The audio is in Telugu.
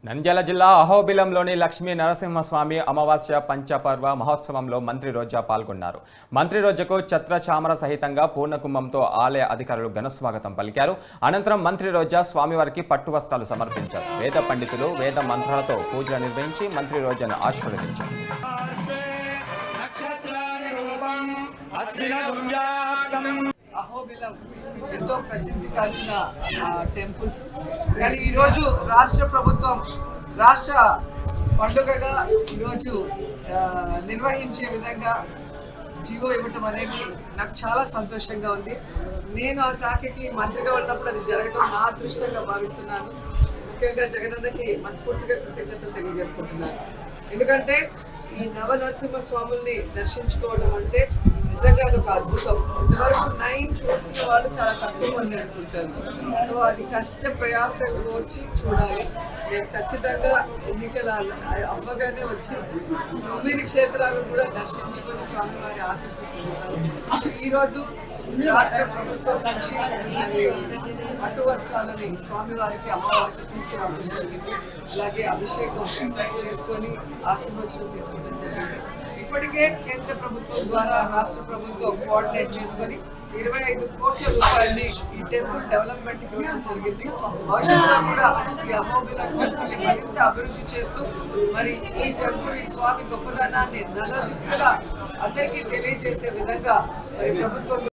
నంద్యాల జిల్లా అహోబిలంలోని లక్ష్మీ నరసింహస్వామి అమావాస్య పంచపర్వ మహోత్సవంలో మంత్రి రోజా పాల్గొన్నారు. మంత్రి రోజాకు ఛత్ర చామర సహితంగా పూర్ణకుంభంతో ఆలయ అధికారులు ఘనస్వాగతం పలికారు. అనంతరం మంత్రి రోజా స్వామివారికి పట్టు వస్త్రాలు సమర్పించారు. వేద పండితులు వేద మంత్రాలతో పూజలు నిర్వహించి మంత్రి రోజాను ఆశీర్వదించారు. అహోబిలం ఎంతో ప్రసిద్ధిగాంచిన టెంపుల్స్, కానీ ఈరోజు రాష్ట్ర ప్రభుత్వం రాష్ట్ర పండుగగా ఈరోజు నిర్వహించే విధంగా జీవో ఇవ్వటం అనేది నాకు చాలా సంతోషంగా ఉంది. నేను ఆ శాఖకి మంత్రిగా ఉన్నప్పుడు అది జరగడం నా అదృష్టంగా భావిస్తున్నాను. ముఖ్యంగా జగనన్నకి మనస్ఫూర్తిగా కృతజ్ఞతలు తెలియజేసుకుంటున్నాను. ఎందుకంటే ఈ నవ నరసింహ స్వాముల్ని దర్శించుకోవడం అంటే నిజంగా అదొక అద్భుతం. ఇంతవరకు 9 చూసిన వాళ్ళు చాలా తక్కువ మంది అనుకుంటారు. సో అది కష్ట ప్రయాసం కోర్చి చూడాలి. నేను ఖచ్చితంగా ఎన్నికల అవ్వగానే వచ్చి 9 క్షేత్రాలను కూడా దర్శించుకొని స్వామివారి ఆశీస్సులు పొందుతాను. ఈరోజు రాష్ట్ర ప్రభుత్వం నుంచి మరి పట్టు వస్త్రాలని స్వామివారికి అమ్మవారికి తీసుకురావడం జరిగింది. అలాగే అభిషేకం చేసుకొని ఆశీర్వచనం తీసుకోవడం జరిగింది. ఇప్పటికే కేంద్ర ప్రభుత్వం ద్వారా రాష్ట్ర ప్రభుత్వం కోఆర్డినేట్ చేసుకొని 25 కోట్ల రూపాయలని ఈ టెంపుల్ డెవలప్మెంట్ ఇవ్వడం జరిగింది. భవిష్యత్తులో కూడా ఈ అహోబిలం టెంపుల్ని మరింత అభివృద్ధి చేస్తూ మరి ఈ టెంపుల్ ఈ స్వామి గొప్పదనాన్ని నలుదిక్కులా అందరికీ తెలియజేసే విధంగా మరి ప్రభుత్వం